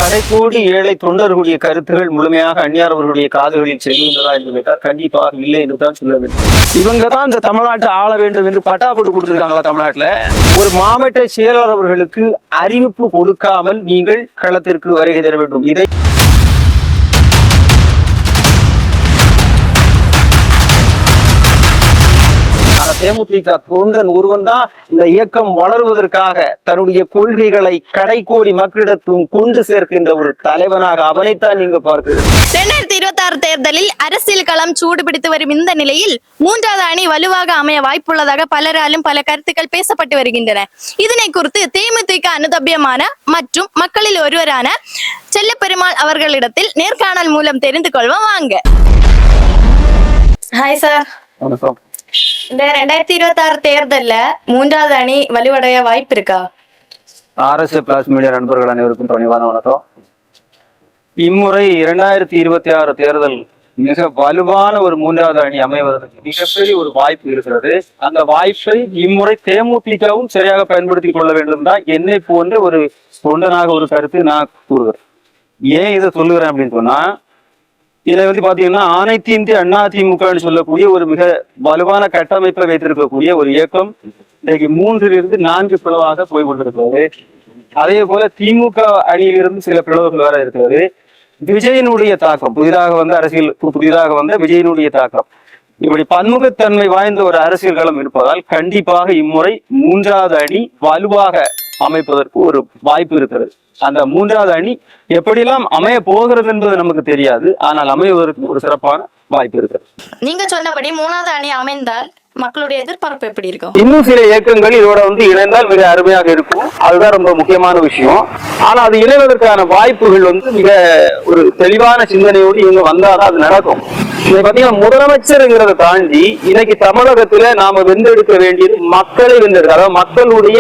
கடைக்கோடி ஏழை தொண்டர்களுடைய கருத்துகள் முழுமையாக அந்நியார் அவர்களுடைய காதுகளில் செல்கின்றதா என்று கேட்டால் கண்டிப்பாக இல்லை என்று தான் சொல்ல வேண்டும். இவங்க தான் இந்த தமிழ்நாட்டை ஆள வேண்டும் என்று பட்டா போட்டு கொடுத்துருக்காங்களா? தமிழ்நாட்டுல ஒரு மாவட்ட செயலாளர் அவர்களுக்கு அறிவிப்பு கொடுக்காமல் நீங்கள் களத்திற்கு வருகை தர வேண்டும். இதை தேமுதிக தொண்டன் ஒருவன் தான் இந்த இயக்கம் வளருவதற்காக தன்னுடைய கொள்கைகளை கடைக்கோடி மக்களிடத்தும் கொண்டு சேர்க்கின்ற ஒரு தலைவனாக அவனைத்தான் நீங்க பார்க்கிறீர்கள். 2026 தேர்தலில் அரசியல் களம் சூடுபிடித்து வரும் இந்த நிலையில் மூன்றாவது அணி வலுவாக அமைய வாய்ப்புள்ளதாக பலராலும் பல கருத்துக்கள் பேசப்பட்டு வருகின்றன. இதனை குறித்து தேமுதிக அனுதாபியமான மற்றும் மக்களில் ஒருவரான செல்லப்பெருமாள் அவர்களிடத்தில் நேர்காணல் மூலம் தெரிந்து கொள்வோம் வாங்க. Hi sir. வணக்கம். இந்த 2026 தேர்தல்ல மூன்றாவது அணி வலுவடைய வாய்ப்பு இருக்கா? RSS பிளாஸ் மீடியா நண்பர்கள் அனைவருக்கும் பணிவான வணக்கம். இம்முறை 2026 தேர்தல் மிக வலுவான ஒரு மூன்றாவது அணி அமைவதற்கு மிகப்பெரிய ஒரு வாய்ப்பு இருக்கிறது. அந்த வாய்ப்பை இம்முறை தேமுதிகவும் சரியாக பயன்படுத்திக் கொள்ள வேண்டும் தான் என்னை போன்ற ஒரு தொண்டனாக ஒரு கருத்து நான் கூறுகிறேன். ஏன் இதை சொல்லுகிறேன் அப்படின்னு சொன்னா, இதை பாத்தீங்கன்னா அனைத்து இந்திய அதிமுகன்னு சொல்லக்கூடிய ஒரு மிக வலுவான கட்டமைப்பை வைத்திருக்கக்கூடிய ஒரு இயக்கம் இன்னைக்கு 3லிருந்து 4 பிளவாக போய் கொண்டிருக்கிறது. அதே போல திமுக அணியிலிருந்து சில பிளவுகள் வேற இருக்கிறது. விஜயனுடைய தாக்கம் புதிதாக வந்த விஜயனுடைய தாக்கம், இப்படி பன்முகத்தன்மை வாய்ந்த ஒரு அரசியல் களம் இருப்பதால் கண்டிப்பாக இம்முறை மூன்றாவது அணி வலுவாக அமைப்பதற்கு ஒரு வாய்ப்பு இருக்கிறது. அந்த மூன்றாவது அணி எப்படியெல்லாம் அமைய போகிறது என்பது நமக்கு தெரியாது, ஆனால் அமைவதற்கு ஒரு சிறப்பான வாய்ப்பு இருக்கிறது. நீங்க சொன்னபடி மூணாவது அணி அமைந்தால் மக்களுடைய எதிர்பார்ப்பு எப்படி இருக்கும்? இன்னும் சில இயக்கங்கள் இதோட இணைந்தால் மிக அருமையாக இருக்கும். அதுதான் ரொம்ப முக்கியமான விஷயம். ஆனா அது இணைவதற்கான வாய்ப்புகள் மிக ஒரு தெளிவான சிந்தனையோடு இவங்க வந்தாதான் அது நடக்கும். இதை பாத்தீங்கன்னா முதலமைச்சருங்கிறத தாண்டி இன்னைக்கு தமிழகத்துல நாம வென்றெடுக்க வேண்டியது மக்களை வென்றெடுக்க, அதாவது மக்களுடைய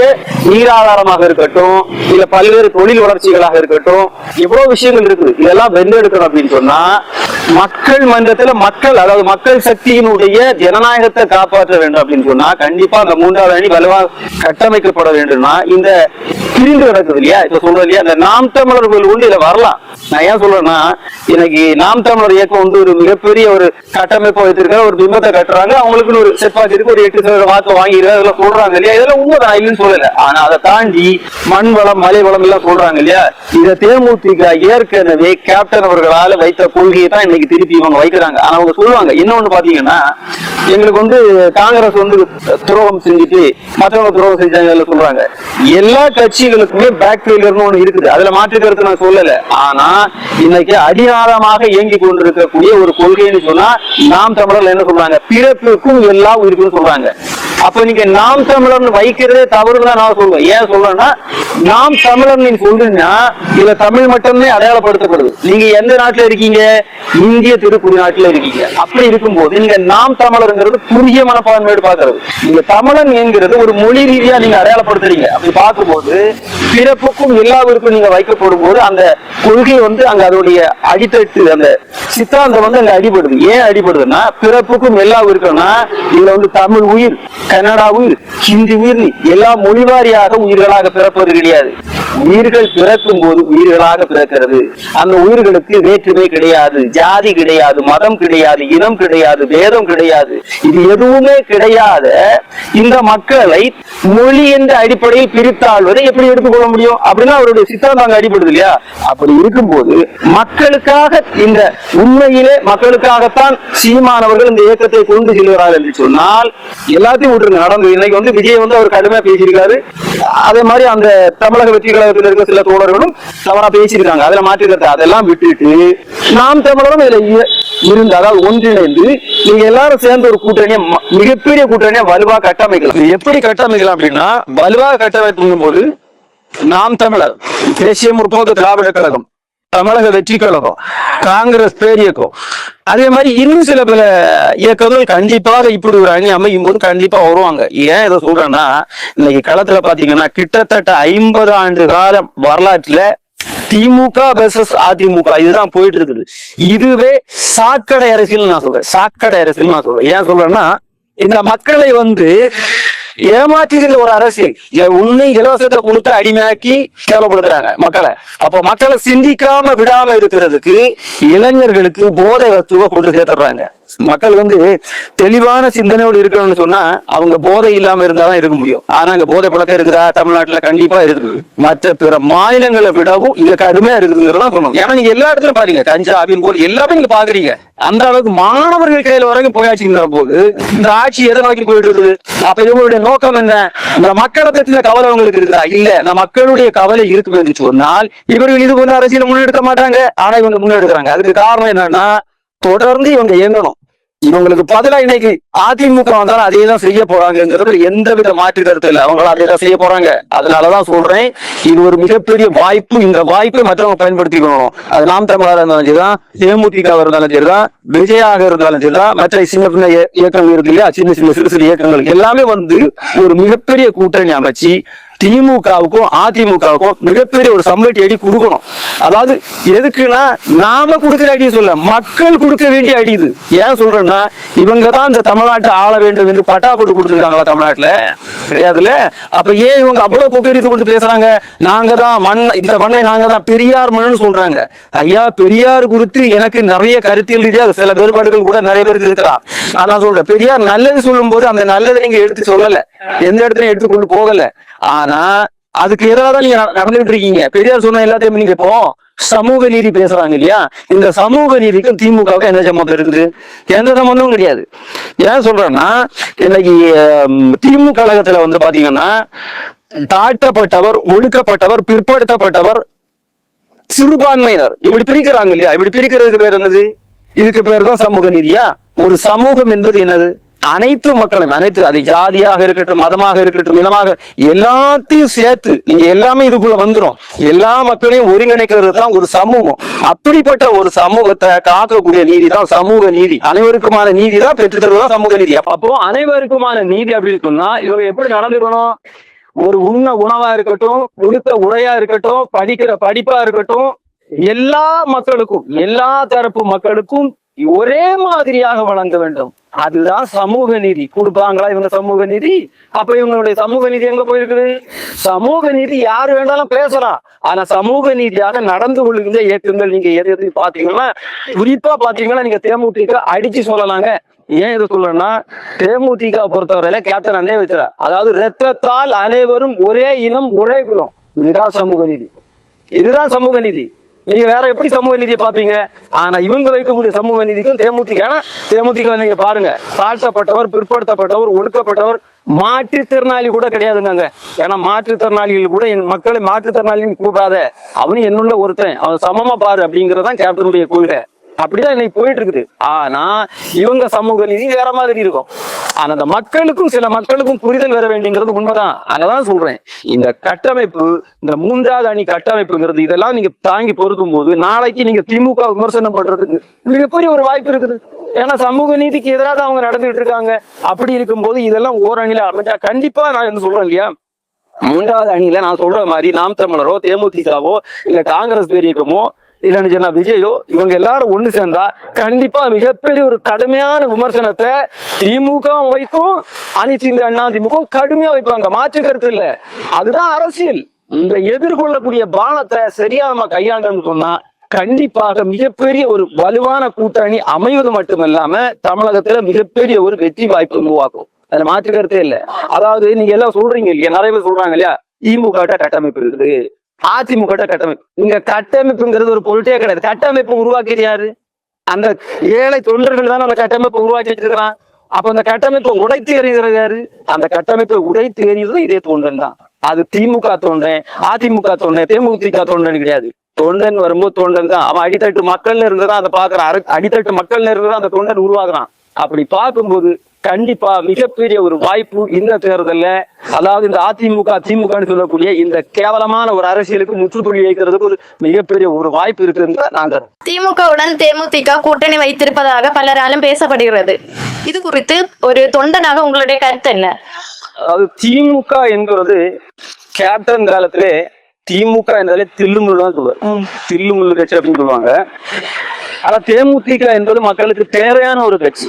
நீராதாரமாக இருக்கட்டும், இல்ல பல்வேறு தொழில் வளர்ச்சிகளாக இருக்கட்டும், எவ்வளவு விஷயங்கள் இருக்குது. இதெல்லாம் வென்றெடுக்கணும் அப்படின்னு சொன்னா மக்கள் மன்றத்துல அதாவது மக்கள் சக்தியினுடைய ஜனநாயகத்தை காப்பாற்ற வேண்டும் அப்படின்னு சொன்னா கண்டிப்பா அந்த மூன்றாவது அணி வலுவாக கட்டமைக்கப்பட வேண்டும்னா இந்த பிரிந்து கிடக்குது இல்லையா, இப்ப சொல்றது இல்லையா, அந்த நாம் தமிழர்கள் இதுல வரலாம். நான் ஏன் சொல்றேன்னா, இன்னைக்கு நாம் தமிழர் இயக்கம் ஒரு மிகப்பெரிய ஒரு கட்டமைப்பை வைத்திருக்காங்க, ஒரு பிம்பத்தை கட்டுறாங்க, அவங்களுக்கு ஒரு செட்பாக்கு இருக்கு, ஒரு 8% வாக்கு வாங்கிடுறாங்க, அதெல்லாம் சொல்றாங்க இல்லையா, இதெல்லாம் உண்மைதான் இல்லைன்னு சொல்லல. ஆனா அதை தாண்டி மண் வளம் மலை வளம் எல்லாம் சொல்றாங்க இல்லையா, இதை தேமுதிக ஏற்கனவே கேப்டன் அவர்களால் வைத்த கொள்கையை தான் இன்னைக்கு திருப்பி இவங்க வைக்கிறாங்க. ஆனா அவங்க சொல்லுவாங்க இன்னொன்னு பாத்தீங்கன்னா, எங்களுக்கு காங்கிரஸ் துரோகம் செஞ்சுட்டு மற்றவங்க துரோகம் செஞ்சாங்க சொல்றாங்க. எல்லா கட்சிகளுக்குமே பேக் ஃபெயிலியர்னு ஒண்ணு இருக்குது, அதுல மாற்று கருத்து நான் சொல்லல. ஆனா இன்னைக்கு அடியாரமாக இயங்கி கொண்டிருக்கக்கூடிய ஒரு கொள்கைன்னு சொன்னா நாம் தமிழர் என்ன சொல்றாங்க, பிறப்புக்கும் எல்லா உயிருக்கும் சொல்றாங்க. அப்ப நீங்க நாம் தமிழர் வைக்கிறதே தவறுதான் நான் சொல்லுவேன். ஏன் சொல்றேன்னா, நாம் தமிழர் நீங்க சொல்றீங்கன்னா இதுல தமிழ் மட்டுமே அடையாளப்படுத்தப்படுது. நீங்க எந்த நாட்டுல இருக்கீங்க? இந்திய திருக்குடி நாட்டுல இருக்கீங்க. அப்படி இருக்கும்போது நீங்க நாம் தமிழருங்கிறது குறுகிய மனப்பான்மையோடு பாக்குறது. நீங்க தமிழன் என்கிறது ஒரு மொழி ரீதியா நீங்க அடையாளப்படுத்துறீங்க. அப்படி பார்க்கும்போது பிறப்புக்கும் எல்லாருக்கும் நீங்க வைக்கப்படும் போது அந்த கொள்கை அங்க அதோடைய அடித்தட்டு, அந்த சித்தாந்தம் அங்க அடிபடுது. ஏன் அடிபடுதுன்னா, பிறப்புக்கும் எல்லா இருக்குன்னா இதுல தமிழ் உயிர், கன்னடா உயிர், ஹிந்தி உயிர், எல்லா மொழிவாரியாக உயிர்களாக பிறப்பது கிடையாது. உயிர்கள் பிறக்கும் போது உயிர்களாக பிறக்கிறது. அந்த உயிர்களுக்கு வேற்றுமை கிடையாது, ஜாதி கிடையாது, மதம் கிடையாது, இனம் கிடையாது, வேதம் கிடையாது. இது எதுவுமே கிடையாத இந்த மக்களை மொழி என்ற அடிப்படையில் பிரித்தாள்வதை எப்படி எடுத்துக்கொள்ள முடியும்? அப்படின்னா அவருடைய சித்தாந்தம் அடிபடுது இல்லையா? அப்படி இருக்கும்போது மக்களுக்காக, இந்த உண்மையிலே மக்களுக்காகத்தான் சீமானவர்கள் இந்த இயக்கத்தை கொண்டு செல்கிறார்கள் என்று சொன்னால் எல்லாத்தையும் விட்டுருங்க. நடந்து இன்னைக்கு விஜய் அவர் கடுமையா பேசியிருக்காரு. அதே மாதிரி அந்த தமிழக வெற்றி கழகத்தில் இருக்க சில தோழர்களும் தவறா பேசியிருக்காங்க, அதுல மாற்றிருக்க. அதெல்லாம் விட்டுட்டு நாம் தமிழரும் இதுல இருந்து, அதாவது ஒன்றிணைந்து நீங்க எல்லாரும் சேர்ந்து ஒரு கூட்டணியை, மிகப்பெரிய கூட்டணியை வலுவா கட்டமைக்கலாம். எப்படி கட்டமைக்கலாம் அப்படின்னா, வலுவா கட்டமைக்கும் போது நாம் தமிழர், தேசிய முற்போக்கு திராவிட கழகம், தமிழக வெற்றி கழகம், காங்கிரஸ் பேரியக்கம், அதே மாதிரி இன்னும் சில பல இயக்கங்கள் கண்டிப்பாக இப்படி ஒரு அணி அமையும் போது கண்டிப்பா வருவாங்க. ஏன் இதை சொல்றேன்னா, இன்னைக்கு களத்துல பாத்தீங்கன்னா கிட்டத்தட்ட 50 ஆண்டு காலம் வரலாற்றுல திமுக வெர்சஸ் அதிமுக இதுதான் போயிட்டு இருக்குது. இதுவே சாக்கடை அரசியல் நான் சொல்றேன். ஏன் சொல்றேன்னா, இந்த மக்களை ஏமாற்றுகின்ற ஒரு அரசியல். உன்னை இலவசத்தை கொடுத்து அடிமையாக்கி கேவலப்படுத்துறாங்க மக்களை. அப்ப மக்களை சிந்திக்காம விடாம இருக்கிறதுக்கு இளைஞர்களுக்கு போதை வஸ்துவை கொண்டு சேர்த்துறாங்க. மக்கள் தெளிவான சிந்தனையோடு இருக்கணும்னு சொன்னா அவங்க போதை இல்லாம இருந்தாதான் இருக்க முடியும். ஆனா அங்க போதை பழக்கம் இருக்குதா? தமிழ்நாட்டுல கண்டிப்பா இருக்குது. மற்ற பிற மாநிலங்களை விடவும் இங்க கடுமையா இருக்குதுங்கிறதா சொல்லணும். ஏன்னா நீங்க எல்லா இடத்துலயும் பாருங்க, கஞ்சா அப்படின்னு போது எல்லாமே நீங்க பாக்குறீங்க. அந்த அளவுக்கு மாணவர்கள் கையில வரைக்கும் போயாச்சுங்கிற போது இந்த ஆட்சி எதை நோக்கி போயிட்டு இருக்குது? அப்ப இவங்களுடைய நோக்கம் என்ன? இந்த மக்களை பற்றின கவலை அவங்களுக்கு இருக்குதா? இல்ல. இந்த மக்களுடைய கவலை இருக்கு என்று சொன்னால் இவர்கள் இது போன்ற அரசியலை முன்னெடுக்க மாட்டாங்க. ஆனா இவங்க முன்னெடுக்கிறாங்க. அதுக்கு காரணம் என்னன்னா, தொடர்ந்து இவங்க இயங்கணும். இவங்களுக்கு பதிலா இன்னைக்கு அதிமுக வந்தாலும் அதே தான் செய்ய போறாங்கிறது எந்தவித மாற்று கருத்து இல்லை. அவங்களும் அதே தான் செய்ய போறாங்க. அதனாலதான் சொல்றேன், இது ஒரு மிகப்பெரிய வாய்ப்பு. இந்த வாய்ப்பை மற்றவங்க பயன்படுத்திக்கணும். அது நாம் தமிழராக இருந்தாலும் சரிதான், தேமுதிக இருந்தாலும் சரிதான், விஜயாக இருந்தாலும் சரிதான், மற்ற சின்ன சின்ன இயக்கங்கள் இருக்கு இல்லையா, சின்ன சின்ன சிறு சிறு இயக்கங்கள் எல்லாமே ஒரு மிகப்பெரிய கூட்டணி அமைச்சு திமுகவுக்கும் அதிமுகவுக்கும் மிகப்பெரிய ஒரு சம்பளத்தி அடி கொடுக்கணும். அதாவது எதுக்குன்னா, நாம கொடுக்கிற அடி சொல்ல, மக்கள் கொடுக்க வேண்டிய அடி இது. ஏன் சொல்றேன்னா, இவங்க தான் இந்த தமிழ்நாட்டை ஆள வேண்டும் என்று பட்டா போட்டு கொடுத்துருக்காங்களா? தமிழ்நாட்டுல கிடையாதுல்ல. அப்ப ஏன் இவங்க அவ்வளவு பொக்கரித்து கொடுத்து பேசுறாங்க? நாங்க தான் இந்த மண்ணை நாங்க தான் பெரியார் மண்ணுன்னு சொல்றாங்க. ஐயா, பெரியார் குறித்து எனக்கு நிறைய கருத்தியல் ரீதியா சில வேறுபாடுகள் கூட நிறைய பேருக்கு இருக்கலாம். நான் சொல்றேன், பெரியார் நல்லது சொல்லும் போது அந்த நல்லதை நீங்க எடுத்து சொல்லல, எந்த இடத்துலயும் எடுத்துக்கொண்டு போகல. ஆனா அதுக்கு எதிராக நீங்க நடந்துட்டு இருக்கீங்க. பெரியார் சொன்ன எல்லாத்தையும் நீங்க இப்போ சமூக நீதி பேசுறாங்க இல்லையா? இந்த சமூக நீதிக்கும் திமுகவுக்கும் என்ன சம்பந்தம் இருக்குது? எந்த சம்பந்தமும் கிடையாது. ஏன் சொல்றேன்னா, இன்னைக்கு திமுக கழகத்துல பாத்தீங்கன்னா, தாழ்த்தப்பட்டவர், ஒடுக்கப்பட்டவர், பிற்படுத்தப்பட்டவர், சிறுபான்மையினர் இப்படி பிரிக்கிறாங்க இல்லையா? இப்படி பிரிக்கிறதுக்கு பேர் என்னது? இதுக்கு பேர் தான் சமூக நீதியா? ஒரு சமூகம் என்பது என்னது? அனைத்து மக்களும், அனைத்து, அது ஜாதியாக இருக்கட்டும், மதமாக இருக்கட்டும், இனமாக, எல்லாத்தையும் சேர்த்து நீங்க எல்லாமே இதுக்குள்ள வந்துடும். எல்லா மக்களையும் ஒருங்கிணைக்கிறது தான் ஒரு சமூகம். அப்படிப்பட்ட ஒரு சமூகத்தை காக்கக்கூடிய நீதி தான் சமூக நீதி. அனைவருக்குமான நீதி தான் பெற்று தருவதுதான் சமூக நீதி. அப்போ அனைவருக்குமான நீதி அப்படி இருக்குன்னா இவங்க எப்படி நடந்துக்கணும்? ஒரு உணவா இருக்கட்டும், உடுத்த உடையா இருக்கட்டும், படிக்கிற படிப்பா இருக்கட்டும், எல்லா மக்களுக்கும், எல்லா தரப்பு மக்களுக்கும் ஒரே மாதிரியாக வழங்க வேண்டும். அதுதான் சமூக நீதி. கொடுப்பாங்களா இவங்க சமூக நீதி? அப்ப இவங்களுடைய சமூக நீதி எங்க போயிருக்குது? சமூக நீதி யாரு வேண்டாலும் பேசலாம். ஆனா சமூக நீதியாக நடந்து கொள்கின்ற இயக்கங்கள் நீங்க எது பாத்தீங்கன்னா, குறிப்பா பாத்தீங்கன்னா நீங்க தேமுதிக அடிச்சு சொல்லலாங்க. ஏன் இது சொல்றேன்னா, தேமுதிக பொறுத்தவரையில கேப்டன் அண்ணே வச்சுற, அதாவது ரத்தத்தால் அனைவரும் ஒரே இனம் ஒரே குலம், இதுதான் சமூக நீதி. இதுதான் சமூக நீதி. நீங்க வேற எப்படி சமூக நீதியை பாப்பீங்க? ஆனா இவங்க வைக்கக்கூடிய சமூக நீதிக்கும் தேமுதிக நீங்க பாருங்க, தாழ்த்தப்பட்டவர், பிற்படுத்தப்பட்டவர், ஒடுக்கப்பட்டவர், மாற்றுத்திறனாளி கூட கிடையாதுங்க. ஏன்னா மாற்றுத்திறனாளிகள் கூட என் மக்களை மாற்றுத்திறனாளின்னு கூப்பிடாத, அவனு என்னுள்ள ஒருத்தன், அவன் சமமா பாரு அப்படிங்கறதான் கேப்டனுடைய கொள்கை. அப்படிதான் இன்னைக்கு போயிட்டு இருக்குது. ஆனா இவங்க சமூக நீதி வேற மாதிரி இருக்கும். ஆனா அந்த மக்களுக்கும், சில மக்களுக்கும் புரிதல் வர வேண்டியங்கிறது உண்மைதான். அதனால சொல்றேன், இந்த கட்டமைப்பு, இந்த மூன்றாவது அணி கட்டமைப்புங்கிறது, இதெல்லாம் நீங்க தாங்கி பொறுக்கும் போது நாளைக்கு நீங்க திமுக விமர்சனம் பண்றதுக்கு மிகப்பெரிய ஒரு வாய்ப்பு இருக்குது. ஏன்னா சமூக நீதிக்கு எதிராக அவங்க நடந்துட்டு இருக்காங்க. அப்படி இருக்கும்போது இதெல்லாம் ஓரணியில அமைஞ்சா கண்டிப்பா நான் என்ன சொல்றேன் இல்லையா, மூன்றாவது அணியில நான் சொல்ற மாதிரி நாம் தமிழரோ, தேமுதிகவோ, இல்ல காங்கிரஸ் பேரியக்கமோ, இல்லைன்னு சொன்னா விஜயோ, இவங்க எல்லாரும் ஒண்ணு சேர்ந்தா கண்டிப்பா மிகப்பெரிய ஒரு கடுமையான விமர்சனத்தை திமுக வைக்கும், அனைத்து இந்த அண்ணா திமுக கடுமையா வைப்பாங்க. மாற்று கருத்து இல்ல. அதுதான் அரசியல். இந்த எதிர்கொள்ளக்கூடிய பானத்தை சரியா நம்ம கையாண்டோம்னு சொன்னா கண்டிப்பாக மிகப்பெரிய ஒரு வலுவான கூட்டணி அமைவது மட்டுமல்லாம தமிழகத்துல மிகப்பெரிய ஒரு வெற்றி வாய்ப்பு உருவாக்கும். அதுல மாற்று கருத்தே இல்ல. அதாவது நீங்க எல்லாம் சொல்றீங்க இல்லையா, நிறைய பேர் சொல்றாங்க இல்லையா, திமுக கட்டமைப்பு இருக்குது, அதிமுக கட்டமைப்பு. இங்க கட்டமைப்புங்கிறது ஒரு பொருட்டே கிடையாது. கட்டமைப்பு உருவாக்கியது யாரு? அந்த ஏழை தொண்டர்கள் தான் அந்த கட்டமைப்பை உருவாக்கி வச்சிருக்கிறான். அப்ப அந்த கட்டமைப்பை உடைத்து எறிகிறது யாரு? அந்த கட்டமைப்பை உடைத்து எறியது இதே தொண்டன் தான். அது திமுக தொண்டன், அதிமுக தொண்டன், தேமுதிக தொண்டன் கிடையாது. தொண்டன் வரும்போது தொண்டன் தான். அவன் அடித்தட்டு மக்கள்ல இருந்துதான் அதை பாக்குறான். அடித்தட்டு மக்கள்ல இருந்துதான் அந்த தொண்டன் உருவாக்குறான். அப்படி பார்க்கும்போது கண்டிப்பா மிகப்பெரிய ஒரு வாய்ப்பு இந்த தேர்தல்ல, அதாவது இந்த அதிமுக திமுகன்னு சொல்லக்கூடிய இந்த கேவலமான ஒரு அரசியலுக்கு முற்றுப்புள்ளி வைக்கிறதுக்கு ஒரு மிகப்பெரிய ஒரு வாய்ப்பு இருக்குன்னு நாங்க. திமுகவுடன் தேமுதிக கூட்டணி வைத்திருப்பதாக பலராலும் பேசப்படுகிறது. இது குறித்து ஒரு தொண்டனாக உங்களுடைய கருத்து என்ன? அதாவது திமுக என்கிறது கேப்டன் காலத்திலே திமுக என்றாலே தில்லுமுள்ளு தான் சொல்லுவார். தில்லுமுள்ளு கட்சி அப்படின்னு சொல்லுவாங்க. ஆனா தேமுதிக என்பது மக்களுக்கு தேவையான ஒரு கட்சி.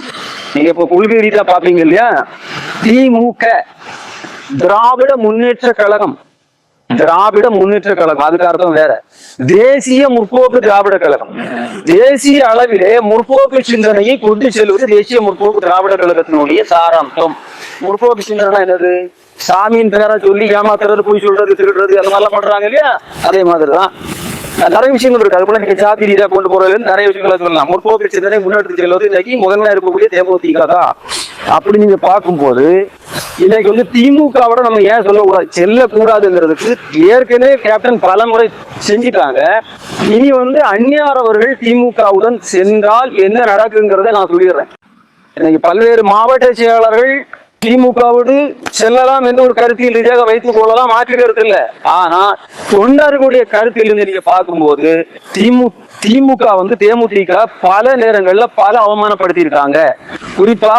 நீங்க இப்ப கொள்கை ரீதியா பாப்பீங்க இல்லையா, திமுக திராவிட முன்னேற்ற கழகம். திராவிட முன்னேற்ற கழகம் அதுக்கு அர்த்தம் வேற. தேசிய முற்போக்கு திராவிட கழகம். தேசிய அளவிலே முற்போக்கு சிந்தனையை கொண்டு செல்வது தேசிய முற்போக்கு திராவிட கழகத்தினுடைய சாராம்சம். முற்போக்கு சிந்தனை என்னது? சாமியின் பேரை சொல்லி ஏமாத்துறது, போய் சொல்றது, திருடுறது, அந்த மாதிரிலாம் பண்றாங்க இல்லையா? அதே மாதிரிதான் நிறைய விஷயங்கள் இருக்கு. அதுக்குள்ள நீங்க சாதி ரீதியா கொண்டு போறது நிறைய விஷயங்களை சொல்லலாம். முற்போக்கு சிந்தனை முன்னெடுத்து செல்வது இன்னைக்கு முதன்மையா இருக்கக்கூடிய தேமுதிக தான். அப்படி நீங்க பார்க்கும்போது இன்னைக்கு வந்து திமுகவோட நம்ம ஏன் சொல்லக்கூடாது, செல்லக்கூடாதுங்கிறதுக்கு ஏற்கனவே கேப்டன் பல முறை செஞ்சுட்டாங்க. இனி வந்து அந்நியார் அவர்கள் திமுகவுடன் சென்றால் என்ன நடக்குங்கிறத நான் சொல்லிடுறேன். இன்னைக்கு பல்வேறு மாவட்ட செயலாளர்கள் திமுகவோடு செல்லலாம் என்று ஒரு கருத்தில் ரீதியாக வைத்துக் கொள்ளலாம், மாற்று கருத்து இல்லை. ஆனா தொண்டர்களுடைய கருத்தில் இருந்து நீங்க பார்க்கும்போது திமுக வந்து தேமுதிக பல நேரங்கள்ல பல அவமானப்படுத்தி இருக்காங்க. குறிப்பா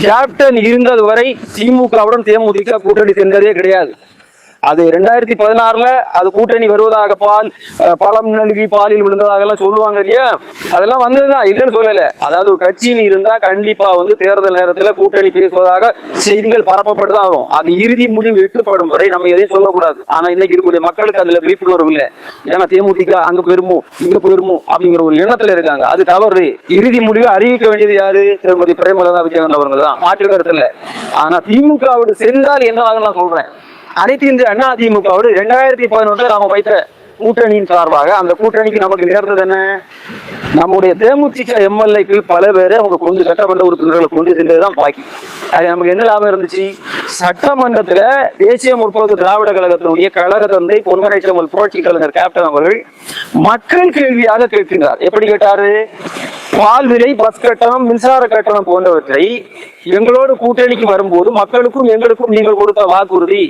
கேப்டன் இருந்தது வரை திமுகவுடன் தேமுதிக கூட்டணி சென்றதே கிடையாது. அது 2016 அது கூட்டணி வருவதாக பழம் நல்கி பாலில் விழுந்ததாக எல்லாம் சொல்லுவாங்க இல்லையா? அதெல்லாம் வந்ததுதான், இல்லைன்னு சொல்லல. அதாவது ஒரு கட்சியில் இருந்தா கண்டிப்பா வந்து தேர்தல் நேரத்துல கூட்டணி பேசுவதாக செய்திகள் பரப்பப்பட்டுதான் ஆகும். அது இறுதி முடிவு எட்டப்படும் வரை நம்ம எதையும் சொல்லக்கூடாது. ஆனா இன்னைக்கு இருக்கக்கூடிய மக்களுக்கு அதுல விழிப்புணர்வு இல்லை. ஏன்னா தேமுதிக அங்க போயிருமோ இங்க போயிருமோ அப்படிங்கிற ஒரு எண்ணத்துல இருக்காங்க. அது தவறு. இறுதி முடிவு அறிவிக்க வேண்டியது யாரு? திருமதி பிரேமலதா விஜயகாந்த் அவர்கள் தான், மாற்று கருத்து இல்லை. ஆனா திமுகவோடு சென்றால் என்னவாக நான் சொல்றேன். அனைத்து இந்திய அண்ணா திமுகவோடு 2011 நாம வைத்த கூட்டணியின் சார்பாக அந்த கூட்டணிக்கு நமக்கு நேர்ந்தது என்ன? நம்முடைய தேமுதிக எம்எல்ஏக்கள் பல பேரை அவங்க கொண்டு சட்டமன்ற உறுப்பினர்களை கொண்டு சென்றதுதான் பாக்கி. அது நமக்கு என்ன லாபம் இருந்துச்சு? சட்டமன்றத்துல தேசிய முற்போக்கு திராவிட கழகத்தினுடைய கழக தந்தை பொன்மனை செம்மல் புரட்சி கலைஞர் கேப்டன் அவர்கள் மக்கள் கேள்வியாக கேட்கின்றார். எப்படி கேட்டாரு? பால் விலை, பஸ் கட்டணம், மின்சார கட்டணம் போன்றவற்றை எங்களோடு கூட்டணிக்கு வரும்போது மக்களுக்கும் எங்களுக்கும் நீங்கள் கொடுத்த வாக்குறுதி,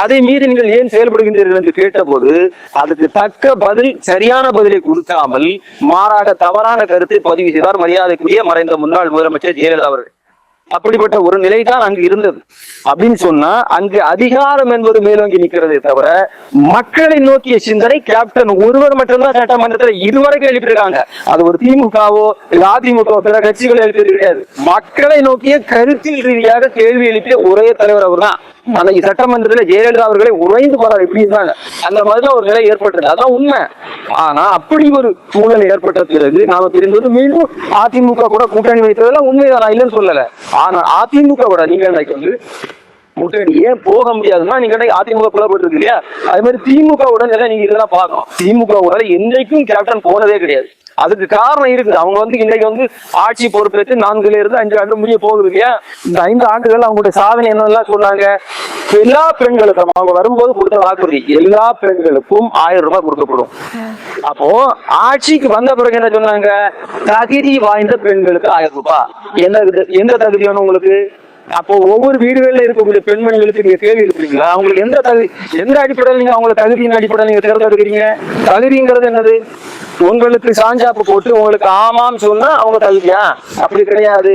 அதை மீறி நீங்கள் ஏன் செயல்படுகின்றீர்கள் என்று கேட்டபோது அதுக்கு தக்க பதில், சரியான பதிலை கொடுக்காமல் மாறாக தவறான கருத்தை பதிவு செய்தார் மரியாதைக்குரிய மறைந்த முன்னாள் முதலமைச்சர் ஜெயலலிதா அவர்கள். அப்படிப்பட்ட ஒரு நிலை தான் அங்கு இருந்தது. அப்படின்னு சொன்னா அங்கு அதிகாரம் என்பது மேலோங்கி நிற்கிறதே தவிர மக்களை நோக்கிய சிந்தனை கேப்டன் ஒருவர் மட்டும்தான் சட்டமன்றத்தில் இதுவரைக்கும் எழுப்பியிருக்காங்க. அது ஒரு திமுகவோ அதிமுக பிற கட்சிகளோ எழுப்பியது கிடையாது. மக்களை நோக்கிய கருத்தில் ரீதியாக கேள்வி எழுப்பிய ஒரே தலைவர் அவர் தான். அன்னைக்கு சட்டமன்றத்தில் ஜெயலலிதா அவர்களை உறைந்து போறாரு. இப்படி இருந்தாங்க. அந்த மாதிரிதான் ஒரு நிலை ஏற்பட்டது. அதான் உண்மை. ஆனா அப்படி ஒரு சூழல் ஏற்பட்ட பிறகு நாம தெரிந்தது மீண்டும் அதிமுக கூட கூட்டணி வைத்ததெல்லாம் உண்மைதான், நான் இல்லைன்னு சொல்லல. ஆனா அதிமுக கூட நீங்க வந்து கூட்டணி ஏன் போக முடியாதுன்னா நீங்க அதிமுக புலப்பட்டு இல்லையா? அதே மாதிரி திமுக உடன் நீங்க இதெல்லாம் பார்க்கணும். திமுக உடன் என்றைக்கும் கேப்டன் போனதே கிடையாது. அதுக்கு காரணம் இருக்குது. அவங்க வந்து இன்னைக்கு வந்து ஆட்சி பொறுப்பேற்று 4 இருந்து 5 ஆண்டு முடிய போகுது இல்லையா? இந்த 5 ஆண்டுகள் அவங்களுடைய சாதனை என்னெல்லாம் சொன்னாங்க? எல்லா பெண்களுக்கும் அவங்க வரும்போது கொடுத்த வாக்குறுதி, எல்லா பெண்களுக்கும் 1000 ரூபாய் கொடுக்கப்படும். அப்போ ஆட்சிக்கு வந்த பிறகு என்ன சொன்னாங்க? தகுதி வாய்ந்த பெண்களுக்கு 1000 ரூபாய். எந்த தகுதி வேணும் உங்களுக்கு? அப்போ ஒவ்வொரு வீடுகளில் இருக்கக்கூடிய பெண்மணிகளுக்கு நீங்க கேள்வி இருக்கிறீங்களா? அவங்களுக்கு எந்த அடிப்படையில் நீங்க அவங்களை தகுதியின் அடிப்படையில் நீங்க தேர்ந்தெடுக்கிறீங்க? தகுதிங்கிறது என்னது? உங்களுக்கு சாஞ்சாப்பு போட்டு உங்களுக்கு ஆமாம் சொன்னா அவங்க தகுதியா? அப்படி கிடையாது.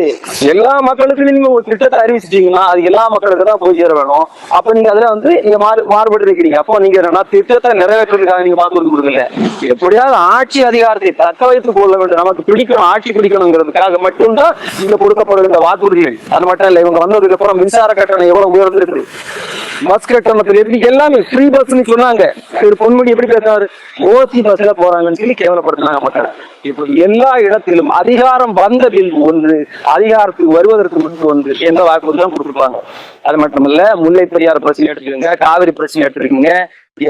எல்லா மக்களுக்கும் நீங்க ஒரு திட்டத்தை அறிவிச்சிட்டீங்கன்னா அது எல்லா மக்களுக்கு தான் போய் சேர வேணும். அப்ப நீங்க அதுல வந்து நீங்க மாறுபட்டு இருக்கிறீங்க. அப்போ நீங்க என்னன்னா திட்டத்தை நிறைவேற்றுறதுக்காக நீங்க பார்த்து வந்து கொடுக்கல. எப்படியாவது ஆட்சி அதிகாரத்தை தக்க வைத்துக் கொள்ள வேண்டும், நமக்கு பிடிக்கணும், ஆட்சி பிடிக்கணுங்கிறதுக்காக மட்டும்தான் இங்க கொடுக்கப்படுகின்ற வாக்குறுதிகள். அது மட்டும் இல்ல, இவங்க வந்ததுக்கு அப்புறம் மின்சார கட்டணம் எவ்வளவு உயர்ந்திருக்கு, பஸ் கட்டணத்துல இருக்கு, எல்லாமே ஃப்ரீ பஸ்ன்னு சொன்னாங்க. பொன்முடி எப்படி பேசுறாரு? ஓசி பஸ்ல போறாங்கன்னு சொல்லி கேவலப்படுத்தினாங்க மக்கள். இப்போ எல்லா இடத்திலும் அதிகாரம் வந்த பில் ஒன்று, அதிகாரத்துக்கு வருவதற்கு முன்பு ஒன்று எந்த வாக்குறுதி தான் கொடுத்துருப்பாங்க. அது மட்டும் இல்ல, முல்லை பெரியார் பிரச்சனை எடுத்துக்கோங்க, காவிரி பிரச்சனை எடுத்துருக்கீங்க,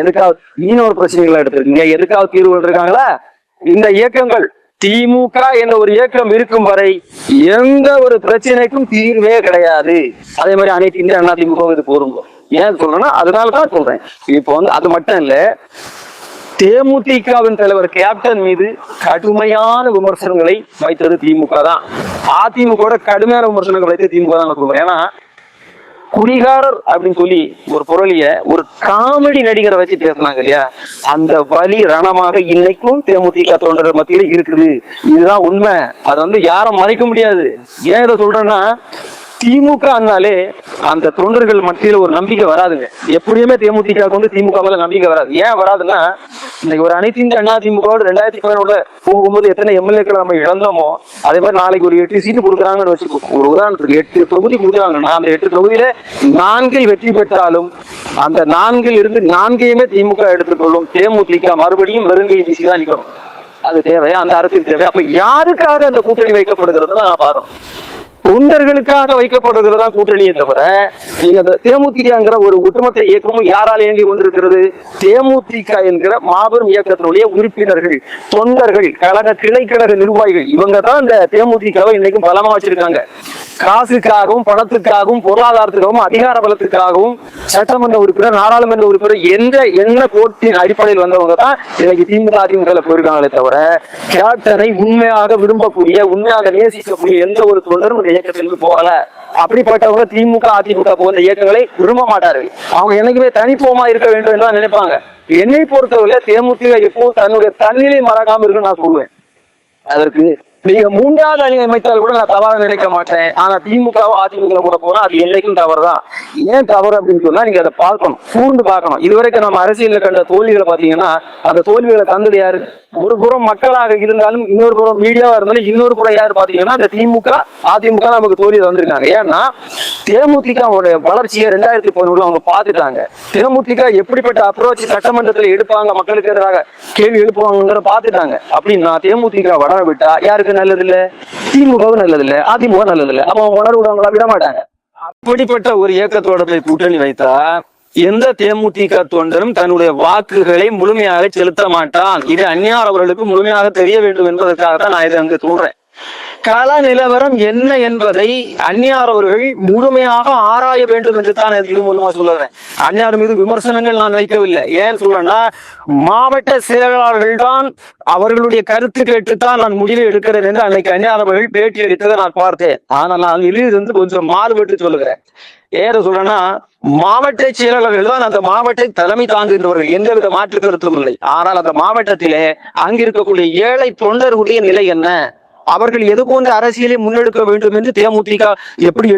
எதுக்காவது மீனவர் பிரச்சனைகளை எடுத்துருக்கீங்க, எதுக்காவது தீர்வு இருக்காங்களா? இந்த இயக்கங்கள் திமுக என்ற ஒரு இயக்கம் இருக்கும் வரை எந்த ஒரு பிரச்சனைக்கும் தீர்வே கிடையாது. அதே மாதிரி அனைத்து இந்திய அண்ணா திமுக இது போருங்க. ஏன் சொல்றேன்னா அதனாலதான் சொல்றேன். இப்போ வந்து அது மட்டும் இல்ல, தேமுதிகவின் தலைவர் கேப்டன் மீது கடுமையான விமர்சனங்களை வைத்தது திமுக தான். அதிமுக கடுமையான விமர்சனங்கள் வைத்தது திமுக தான் சொல்றேன். ஏன்னா குடிகாரர் அப்படின்னு சொல்லி ஒரு பொருளிய ஒரு காமெடி நடிகரை வச்சு பேசினாங்க இல்லையா? அந்த வலி ரணமாக இன்னைக்கும் தேமுதிக தொண்டர்கள் மத்தியில இருக்குது. இதுதான் உண்மை. அதை வந்து யாரும் மறைக்க முடியாது. ஏன் இதை சொல்றேன்னா, திமுகனாலே அந்த தொண்டர்கள் மத்தியில ஒரு நம்பிக்கை வராதுங்க. எப்படியுமே தேமுதிக வந்து திமுக மேல நம்பிக்கை வராது. ஏன் வராதுன்னா, இன்னைக்கு ஒரு அனைத்து இந்திய அண்ணா திமுக 2011 போகும்போது எத்தனை எம்எல்ஏக்கள் நம்ம இழந்தோமோ, அதே மாதிரி நாளைக்கு ஒரு 8 சீட்டு கொடுக்குறாங்கன்னு வச்சுக்கோ. ஒரு உதாரணத்துக்கு 8 தொகுதி கொடுக்குறாங்கன்னா, அந்த 8 தொகுதியில 4 வெற்றி பெற்றாலும் அந்த 4 இருந்து 4ஐயுமே திமுக எடுத்துக்கொள்ளும். தேமுதிக மறுபடியும் வெறுங்கை வீசி தான் நிற்கணும். அது தேவையா? அந்த அரசியல் தேவை. அப்ப யாருக்காக அந்த கூட்டணி வைக்கப்படுகிறது நான் பாருங்க, தொண்டர்களுக்காக வைக்கப்படுகிறதா கூட்டணியை தவிர, நீங்க அந்த தேமுதிகங்கிற ஒரு ஒட்டுமொத்த இயக்கமும் யாரால் இயங்கி கொண்டிருக்கிறது? தேமுதிக என்கிற மாபெரும் இயக்கத்தினுடைய உறுப்பினர்கள், தொண்டர்கள், கழக கிளைக்கழக நிர்வாகிகள், இவங்க தான் இந்த தேமுதிகவை இன்னைக்கும் பலமா வச்சிருக்காங்க. காசுக்காகவும் பணத்துக்காகவும் பொருளாதாரத்துக்காகவும் அதிகார பலத்துக்காகவும் சட்டமன்ற உறுப்பினர், நாடாளுமன்ற உறுப்பினர் எந்த என்ன கோட்டின் அடிப்படையில் வந்தவங்க தான் இன்னைக்கு திமுக அதிமுக போயிருக்காங்களே தவிர, கேப்டனை உண்மையாக விரும்பக்கூடிய, உண்மையாக நேசிக்கக்கூடிய எந்த ஒரு தொண்டரும் இந்த இயக்கத்திற்கு போகல. அப்படிப்பட்டவங்க திமுக அதிமுக போன்ற இயக்கங்களை விரும்ப மாட்டார்கள். அவங்க என்னைக்குமே தனித்துவமா இருக்க வேண்டும் என்று நினைப்பாங்க. என்னை பொறுத்தவரை தேமுதிக எப்போ தன்னுடைய தன்னிலை மறக்காம இருக்குன்னு நான் சொல்லுவேன். அதற்கு நீங்க 3வது அணி அமைத்தால் கூட நான் தவறாக நினைக்க மாட்டேன். ஆனா திமுக அதிமுக கூட போனா அது என்னைக்கும் தவறுதான். ஏன் தவறு அப்படின்னு சொன்னா, நீங்க அதை பார்க்கணும், கூர்ந்து பார்க்கணும். இதுவரைக்கும் நம்ம அரசியல்ல கண்ட தோல்விகளை பாத்தீங்கன்னா, அந்த தோல்விகளை தந்தது யாரு? ஒரு புறம் மக்களாக இருந்தாலும், இன்னொரு புறம் மீடியாவா இருந்தாலும், இன்னொரு புறம் யாரு பாத்தீங்கன்னா இந்த திமுக அதிமுக நமக்கு தோல்வி தந்திருக்காங்க. ஏன்னா தேமுதிக வளர்ச்சியை 2011 அவங்க பார்த்துட்டாங்க. தேமுதிக எப்படிப்பட்ட அப்ரோச் சட்டமன்றத்தில் எடுப்பாங்க, மக்களுக்கு எதிராக கேள்வி எழுப்புவாங்க பார்த்துட்டாங்க. அப்படின்னா தேமுதிக வளர விட்டா யாருக்கு நல்லது இல்ல? திமுகவும் நல்லது இல்ல, அதிமுக நல்லது இல்ல. அப்ப அவங்க வளர விடுவாங்களா? விட மாட்டாங்க. அப்படிப்பட்ட ஒரு இயக்கத்தோட போய் கூட்டணி வைத்தா எந்த தேமுதிக தொண்டரும் தன்னுடைய வாக்குகளை முழுமையாக செலுத்த மாட்டான். இது அந்நியார் அவர்களுக்கு முழுமையாக தெரிய வேண்டும் என்பதற்காகத்தான் நான் இதை அங்கு சொல்றேன். கள நிலவரம் என்ன என்பதை அந்நியார் அவர்கள் முழுமையாக ஆராய வேண்டும் என்று தான் இது மூலமா சொல்லுறேன். அந்நியார் மீது விமர்சனங்கள் நான் வைக்கவில்லை. ஏன் சொல்றேன்னா, மாவட்ட செயலாளர்கள் தான் அவர்களுடைய கருத்து கேட்டுத்தான் நான் முடிவு எடுக்கிறேன் என்று அன்னைக்கு அந்நியார் அவர்கள் பேட்டி அளித்ததை நான் பார்த்தேன். ஆனால் நான் இதிலிருந்து கொஞ்சம் மாறுபட்டு சொல்லுகிறேன். ஏற சொல்றேன்னா, மாவட்ட செயலாளர்கள் தான் அந்த மாவட்ட தலைமை தாங்குகின்றவர்கள், எந்தவித மாற்று கருத்தும் இல்லை. ஆனால் அந்த மாவட்டத்திலே அங்கிருக்கக்கூடிய ஏழை தொண்டர்களுடைய நிலை என்ன, அவர்கள் எது போன்ற அரசியலை முன்னெடுக்க வேண்டும் என்று தேமுதிக எப்படி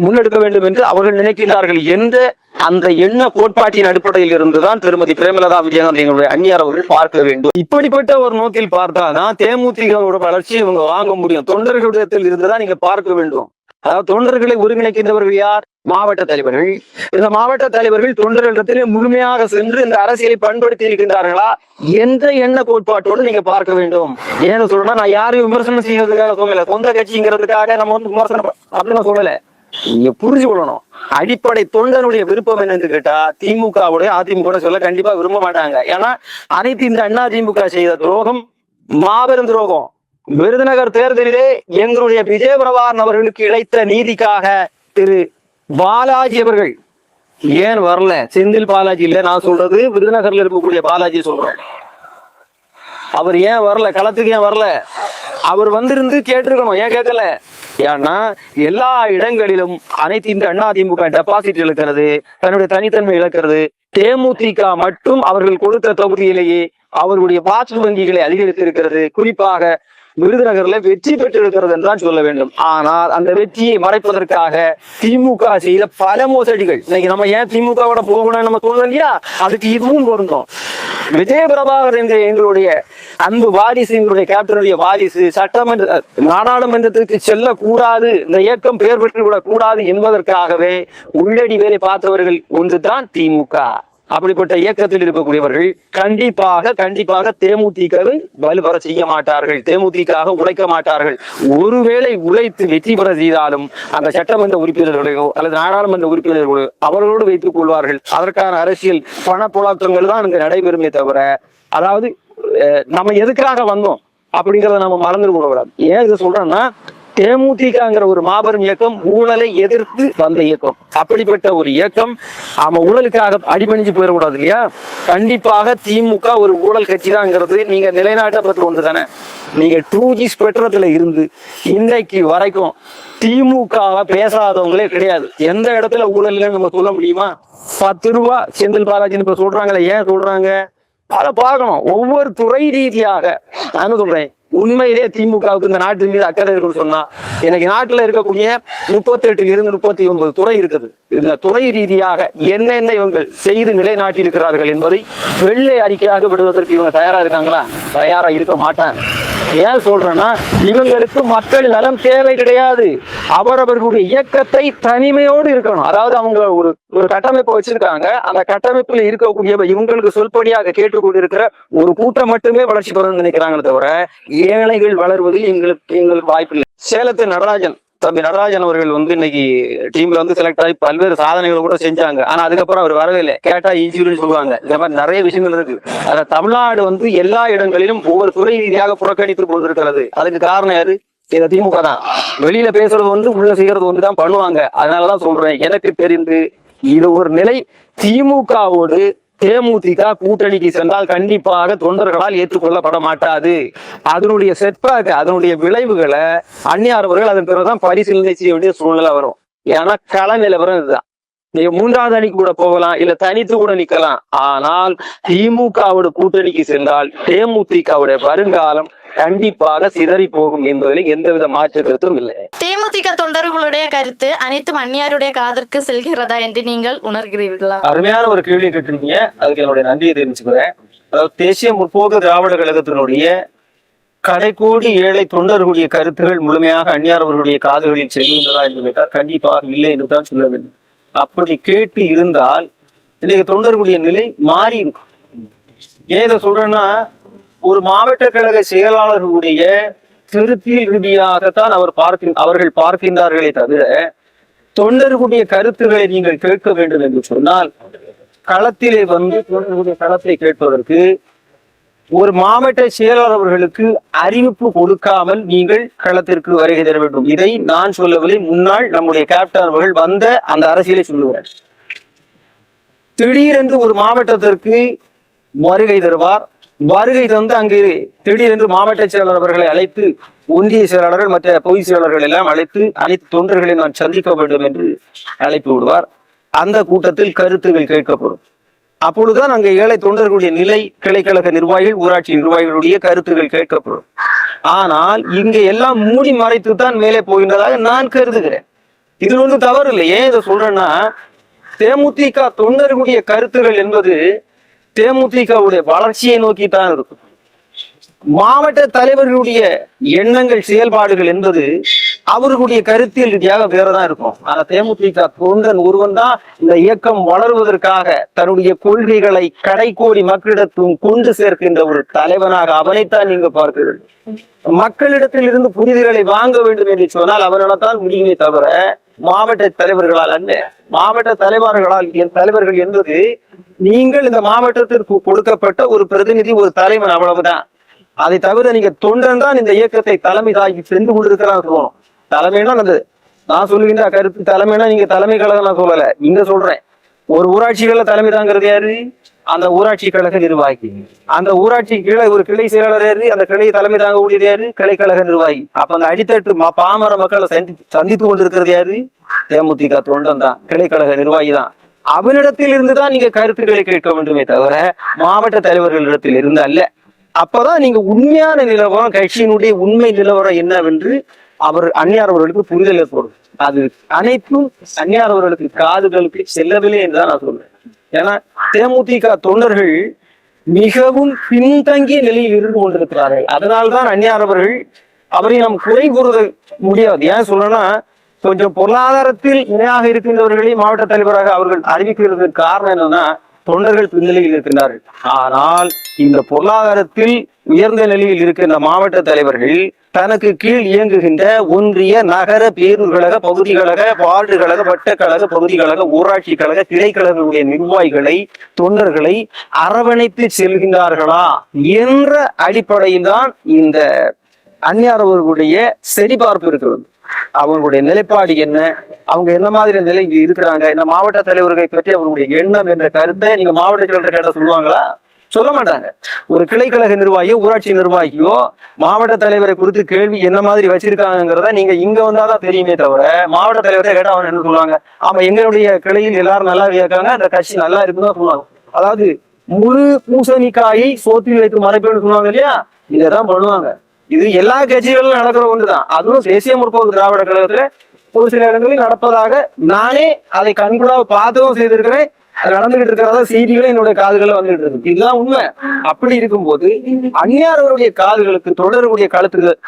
முன்னெடுக்க வேண்டும் என்று அவர்கள் நினைக்கிறார்கள் என்ற அந்த எண்ண கோட்பாட்டின் அடிப்படையில் இருந்துதான் திருமதி பிரேமலதா விஜயகாந்த் எங்களுடைய அந்நியார் அவர்கள் பார்க்க வேண்டும். இப்படிப்பட்ட ஒரு நோக்கில் பார்த்தாதான் தேமுதிகவோட வளர்ச்சியை இவங்க வாங்க முடியும். தொண்டர்களிடத்தில் இருந்துதான் நீங்க பார்க்க வேண்டும். அதாவது தொண்டர்களை ஒருங்கிணைக்கின்றவர்கள் யார்? மாவட்ட தலைவர்கள். இந்த மாவட்ட தலைவர்கள் தொண்டர்களிடத்திலே முழுமையாக சென்று இந்த அரசியலை பயன்படுத்தி இருக்கின்றார்களா எந்த எண்ண கோட்பாட்டோடு நீங்க பார்க்க வேண்டும். ஏன்னு சொல்றேன்னா, நான் யாரையும் விமர்சனம் செய்யறதுக்காக சொல்லல, சொந்த கட்சிங்கிறதுக்காக நம்ம வந்து விமர்சனம் அப்படின்னு சொல்லல. நீங்க புரிஞ்சு கொள்ளணும், அடிப்படை தொண்டனுடைய விருப்பம் என்னன்னு கேட்டா திமுகவுடைய அதிமுக சொல்ல கண்டிப்பா விரும்ப மாட்டாங்க. ஏன்னா அனைத்து இந்த அண்ணா திமுக செய்த துரோகம் மாபெரும் துரோகம். விருதுநகர் தேர்தலிலே எங்களுடைய விஜயபிரபாகரன் அவர்களுக்கு இழைத்த நீதிக்காக திரு பாலாஜி அவர்கள் ஏன் வரல? செந்தில் பாலாஜி இல்ல, நான் சொல்றது விருதுநகர்ல இருக்கக்கூடிய பாலாஜி சொல்றேன். அவர் ஏன் வரல? களத்துக்கு ஏன் வரல? அவர் வந்திருந்து கேட்டிருக்கணும், ஏன் கேட்கல? ஏன்னா எல்லா இடங்களிலும் அனைத்து இந்த அண்ணா திமுக டெபாசிட் இழக்கிறது, தன்னுடைய தனித்தன்மை இழக்கிறது. தேமுதிக மட்டும் அவர்கள் கொடுத்த தொகுதியிலேயே அவர்களுடைய வாக்கு வங்கிகளை அதிகரித்து இருக்கிறது. குறிப்பாக விருதுநகர்ல வெற்றி பெற்றிருக்கிறது என்றுதான் சொல்ல வேண்டும். ஆனால் அந்த வெற்றியை மறைப்பதற்காக திமுக செய்த பல மோசடிகள். இன்னைக்கு நம்ம ஏன் திமுகவோட போகணும்னு நம்ம சொல்லணும் இல்லையா? அதுக்கு இதுவும் பொருந்தும். விஜயபிரபாகர் என்ற எங்களுடைய அன்பு வாரிசு, எங்களுடைய கேப்டனுடைய வாரிசு சட்டமன்ற நாடாளுமன்றத்திற்கு செல்லக்கூடாது, இந்த இயக்கம் பெயர் பெற்று விடக் கூடாது என்பதற்காகவே உள்ளடி வேலை பார்த்தவர்கள் ஒன்றுதான் திமுக. அப்படிப்பட்ட இயக்கத்தில் இருக்கக்கூடியவர்கள் கண்டிப்பாக தேமுதிகவை வலுவர செய்ய மாட்டார்கள், தேமுதிக உழைக்க மாட்டார்கள். ஒருவேளை உழைத்து வெற்றி பெற செய்தாலும் அந்த சட்டமன்ற உறுப்பினர்களையோ அல்லது நாடாளுமன்ற உறுப்பினர்களோ அவர்களோடு வைத்துக் கொள்வார்கள். அதற்கான அரசியல் பணப்புழக்கங்கள் தான் இங்கு நடைபெறுமே தவிர, அதாவது நம்ம எதுக்காக வந்தோம் அப்படிங்கிறத நம்ம மறந்துட கூடாது. ஏன் இதை சொல்றேன்னா, தேமுதிகங்கிற ஒரு மாபெரும் இயக்கம் ஊழலை எதிர்த்து வந்த இயக்கம். அப்படிப்பட்ட ஒரு இயக்கம் ஊழலுக்காக அடிபணிஞ்சு போயிடக்கூடாது இல்லையா? கண்டிப்பாக திமுக ஒரு ஊழல் கட்சி தான்ங்கிறது நீங்க நிலைநாட்டப்பட்ட ஒன்று தானே. நீங்க 2G ஸ்பெக்ட்ரத்துல இருந்து இன்றைக்கு வரைக்கும் திமுகவை பேசாதவங்களே கிடையாது. எந்த இடத்துல ஊழல் இல்லைன்னு நம்ம சொல்ல முடியுமா? 10 ரூபா செந்தில் பாலாஜின்னு இப்ப சொல்றாங்களே, ஏன் சொல்றாங்க? அதை பார்க்கணும். ஒவ்வொரு துறை ரீதியாக நான் சொல்றேன், உண்மையிலே திமுகவுக்கு இந்த நாட்டின் மீது அக்கறை இருக்குன்னு சொன்னா எனக்கு நாட்டுல இருக்கக்கூடிய 38 to 39 துறை இருக்குது. இந்த துறை ரீதியாக என்னென்ன இவங்க செய்து நிலைநாட்டி இருக்கிறார்கள் என்பதை வெள்ளை அறிக்கையாக விடுவதற்கு இவங்க தயாரா இருக்காங்களா? தயாரா இருக்க மாட்டாங்க. ஏன் சொல்றேன்னா, இவங்களுக்கு மக்கள் நலம் தேவை கிடையாது. அவரவர்களுடைய இயக்கத்தை தனிமையோடு இருக்கணும். அதாவது அவங்க ஒரு கட்டமைப்பை வச்சிருக்காங்க. அந்த கட்டமைப்புல இருக்கக்கூடிய இவங்களுக்கு சொல்படியாக கேட்டுக்கொண்டிருக்கிற ஒரு கூட்டம் மட்டுமே வளர்ச்சி பெறணும்னு நினைக்கிறாங்களே தவிர ஏழைகள் வளர்வதில் எங்களுக்கு வாய்ப்பு இல்லை. சேலத்து நடராஜன், தம்பி நடராஜன் அவர்கள் இன்னைக்கு டீம்ல செலக்ட் ஆகி பல்வேறு சாதனைகளை கூட செஞ்சாங்க. ஆனா அதுக்கப்புறம் அவர் வரவே இல்லை. கேட்டா இன்ஜூரின்னு சொல்லுவாங்க. இந்த மாதிரி நிறைய விஷயங்கள் இருக்கு. அத தமிழ்நாடு எல்லா இடங்களிலும் ஒவ்வொரு துறை ரீதியாக புறக்கணித்து கொண்டிருக்கிறது. அதுக்கு காரணம் யாரு? இந்த திமுக தான். வெளியில பேசுறது உள்ள செய்யறது தான் பண்ணுவாங்க. அதனாலதான் சொல்றேன், எனக்கு தெரிந்து இது ஒரு நிலை. திமுகவோடு தேமுதிக கூட்டணிக்கு சென்றால் கண்டிப்பாக தொண்டர்களால் ஏற்றுக்கொள்ளப்பட மாட்டாது. அதனுடைய செட்பேக், அதனுடைய விளைவுகளை அந்நியார் அவர்கள் அதன் பிறகுதான் பரிசீலனை செய்ய வேண்டிய சூழ்நிலை வரும். ஏன்னா கள நிலவரம் இதுதான். நீங்க 3வது அணிக்கு கூட போகலாம், இல்ல தனித்து கூட நிக்கலாம். ஆனால் திமுகவோட கூட்டணிக்கு சென்றால் தேமுதிகவுடைய வருங்காலம் கண்டிப்பாக சிதறி போகும் என்பதில் எந்தவித மாற்று கருத்தும் இல்லை. தேமுதிக தொண்டர்களுடைய கருத்து அனைத்தும் அந்நியாருடைய காதற்கு செல்கிறதா என்று நீங்கள் உணர்கிறீர்களா? அருமையான ஒரு கேள்வி கேட்டிருக்கீங்க. அதுக்கு என்னுடைய நன்றியை தெரிவிச்சுக்கிறேன். அதாவது தேசிய முற்போக்கு திராவிட கழகத்தினுடைய கடைக்கோடி ஏழை தொண்டர்களுடைய கருத்துகள் முழுமையாக அந்நியார் அவர்களுடைய காதுகளில் செல்கின்றதா என்று கேட்டால் கண்டிப்பாக இல்லை என்று தான் சொல்ல வேண்டும். அப்படி கேட்டு இருந்தால் இன்னைக்கு தொண்டர்களுடைய நிலை மாறி இருக்கும். ஏன் சொல்றேன்னா, ஒரு மாவட்ட கழக செயலாளர்களுடைய கருத்தியல் ரீதியாகத்தான் அவர்கள் பார்க்கின்றார்களே தவிர தொண்டர்களுடைய கருத்துக்களை நீங்கள் கேட்க வேண்டும் என்று சொன்னால் களத்திலே தொண்டர்களுடைய களத்தை கேட்பதற்கு ஒரு மாவட்ட செயலாளர் அவர்களுக்கு அறிவிப்பு கொடுக்காமல் நீங்கள் களத்திற்கு வருகை தர வேண்டும். இதை நான் சொல்லவில்லை, முன்னாள் நம்முடைய கேப்டன் அவர்கள் வந்த அந்த அரசியலை சொல்லுவார். திடீரென்று ஒரு மாவட்டத்திற்கு வருகை தருவார். வருகை தந்து அங்கு திடீரென்று மாவட்ட செயலாளர் அவர்களை அழைத்து, ஒன்றிய செயலாளர்கள் மற்ற பொதுச் செயலாளர்கள் எல்லாம் அழைத்து அனைத்து தொண்டர்களை நான் சந்திக்க வேண்டும் என்று அழைப்பு விடுவார். அந்த கூட்டத்தில் கருத்துகள் கேட்கப்படும். அப்பொழுதுதான் அங்க ஏழை தொண்டர்களுடைய நிலை, கிளைக்கழக நிர்வாகிகள், ஊராட்சி நிர்வாகிகளுடைய கருத்துகள் கேட்கப்படும். ஆனால் இங்க எல்லாம் மூடி மறைத்து தான் மேலே போகின்றதாக நான் கருதுகிறேன். இது தவறு இல்லை. ஏன் இதை சொல்றேன்னா, தேமுதிக தொண்டர்களுடைய கருத்துகள் என்பது தேமுதிகவுடைய வளர்ச்சியை நோக்கி தான் இருக்கும். மாவட்ட தலைவர்களுடைய எண்ணங்கள், செயல்பாடுகள் என்பது அவர்களுடைய கருத்தியல் ரீதியாக வேறதான் இருக்கும். ஆனா தேமுதிக தொண்டன் ஒருவன் தான் இந்த இயக்கம் வளருவதற்காக தன்னுடைய கொள்கைகளை கடைக்கோடி மக்களிடத்தும் கொண்டு சேர்க்கின்ற ஒரு தலைவனாக அவனைத்தான் நீங்க பார்க்கிறீர்கள். மக்களிடத்தில் இருந்து புரிதல்களை வாங்க வேண்டும் என்று சொன்னால் அவர்களால் தான் முடியுமே தவிர மாவட்ட தலைவர்களால் அல்ல. மாவட்ட தலைவர்கள் என்பது நீங்கள் இந்த மாவட்டத்திற்கு கொடுக்கப்பட்ட ஒரு பிரதிநிதி, ஒரு தலைவன், அவ்வளவுதான். அதை தவிர நீங்க தொண்டன் தான் இந்த இயக்கத்தை தலைமை தாக்கி சென்று கொண்டிருக்கிறான்னு சொல்லணும். தலைமைனா நான் சொல்லுகின்ற கருத்து தலைமைனா நீங்க தலைமை கழகம் நான் சொல்லல, இங்க சொல்றேன். ஒரு ஊராட்சிகள தலைமை தாங்கிறது யாரு? அந்த ஊராட்சி கழக நிர்வாகி. அந்த ஊராட்சி கீழே ஒரு கிளை செயலாளர் யாரு? அந்த கிளை தலைமை தாங்க கூடியது யாரு? கிளைக்கழக நிர்வாகி. அப்ப அந்த அடித்தட்டு பாமர மக்களை சந்தித்து கொண்டிருக்கிறது யாரு? தேமுதிக தொண்டன் தான், கிளைக்கழக நிர்வாகி தான். அவனிடத்தில் இருந்துதான் நீங்க கருத்துக்களை கேட்க வேண்டுமே தவிர மாவட்ட தலைவர்களிடத்தில் இருந்து அல்ல. அப்பதான் நீங்க உண்மையான நிலவரம், கட்சியினுடைய உண்மை நிலவரம் என்னவென்று அந்நியார் அவர்களுக்கு புரிதல் ஏற்படும். அது அனைத்தும் அந்நியார் அவர்களுக்கு காதுகளுக்கு செல்லவில்லை என்றுதான் நான் சொல்றேன். ஏன்னா தேமுதிக தொண்டர்கள் மிகவும் பின்தங்கிய நிலையில் இருந்து கொண்டிருக்கிறார்கள். அதனால்தான் அந்நியார் அவரை நாம் குறை கூற முடியாது. ஏன் சொல்லணும்னா, கொஞ்சம் பொருளாதாரத்தில் இணையாக இருக்கின்றவர்களே மாவட்ட தலைவராக அவர்கள் அறிவிக்கிறதுக்கு காரணம் என்னன்னா, தொண்டர்கள் பின்னணியில் இருக்கின்றார்கள். ஆனால் இந்த பொருளாதாரத்தில் உயர்ந்த நிலையில் இருக்கின்ற மாவட்ட தலைவர்கள் தனக்கு கீழ் இயங்குகின்ற ஒன்றிய, நகர, பேரூர் கழக, பகுதி கழக, வார்டு கழக, வட்டக்கழக, பகுதி கழக, ஊராட்சி கழக, கிளைக்கழகங்களுடைய நிர்வாகிகளை, தொண்டர்களை அரவணைத்து செல்கின்றார்களா என்ற அடிப்படையில் தான் இந்த அந்நியார் அவர்களுடைய சரிபார்ப்பு இருக்கிறது. அவங்களுடைய நிலைப்பாடு என்ன, அவங்க என்ன மாதிரி நிலை இருக்கிறாங்க, இந்த மாவட்ட தலைவர்களை பற்றி அவங்களுடைய எண்ணம் என்ற கருத்தை நீங்க மாவட்ட செயலர் கேட்ட சொல்லுவாங்களா? சொல்ல மாட்டாங்க. ஒரு கிளைக்கழக நிர்வாகியோ ஊராட்சி நிர்வாகியோ மாவட்ட தலைவரை குறித்து கேள்வி என்ன மாதிரி வச்சிருக்காங்கிறத நீங்க இங்க வந்தாதான் தெரியுமே தவிர மாவட்ட தலைவரை கேட்டா அவங்க என்ன சொல்லுவாங்க? ஆமா, எங்களுடைய கிளையில் எல்லாரும் நல்லா இருக்காங்க, அந்த கட்சி நல்லா இருக்குன்னு சொல்லுவாங்க. அதாவது முழு பூசணிக்காயை சோத்தில் வைத்து மறைப்பேன்னு சொல்லுவாங்க இல்லையா? இதைதான் பண்ணுவாங்க. இது எல்லா கட்சிகளிலும் நடக்கிற ஒன்றுதான். அதுவும் தேசிய முற்போக்கு திராவிட கழகத்துல ஒரு சில இடங்களில் நடப்பதாக நானே அதை கண்கூடாக பார்த்ததும் செய்திருக்கிறேன். அது நடந்துகிட்டு இருக்கிறதா செய்திகளும் என்னுடைய காதுகளை வந்துட்டு இருக்கு. இதுதான் உண்மை. அப்படி இருக்கும்போது அந்நியாரவருடைய காதுகளுக்கு தொடர்புடைய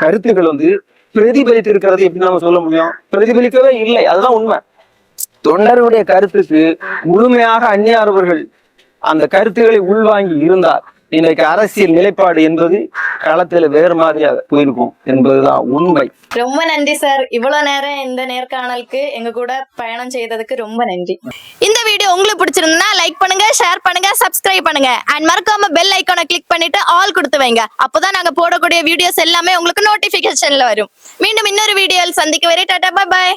கருத்துக்கள் வந்து பிரதிபலித்து இருக்கிறது எப்படி நம்ம சொல்ல முடியும்? பிரதிபலிக்கவே இல்லை. அதுதான் உண்மை. தொண்டருடைய கருத்துக்கு முழுமையாக அந்நியாரவர்கள் அந்த கருத்துக்களை உள்வாங்கி இருந்தால் இன்றைக்கு அரசியல் நிலைப்பாடு என்பது களத்துல வேறு மாதிரியாக போயிருக்கும் என்பதுதான் உண்மை. ரொம்ப நன்றி சார். இவ்வளவு நேரம் இந்த நேர்காணலுக்கு எங்க கூட பயணம் செய்ததுக்கு ரொம்ப நன்றி. இந்த வீடியோ உங்களுக்கு பிடிச்சிருந்தா லைக் பண்ணுங்க, ஷேர் பண்ணுங்க, சப்ஸ்கிரைப் பண்ணுங்க அண்ட் மறக்காம பெல் ஐகானை கிளிக் பண்ணிட்டு ஆல் கொடுத்து வைங்க. அப்பதான் நாங்க போடக்கூடிய வீடியோஸ் எல்லாமே உங்களுக்கு நோட்டிபிகேஷன்ல வரும். மீண்டும் இன்னொரு வீடியோவில் சந்திக்க வரை டாடா பை பாய்.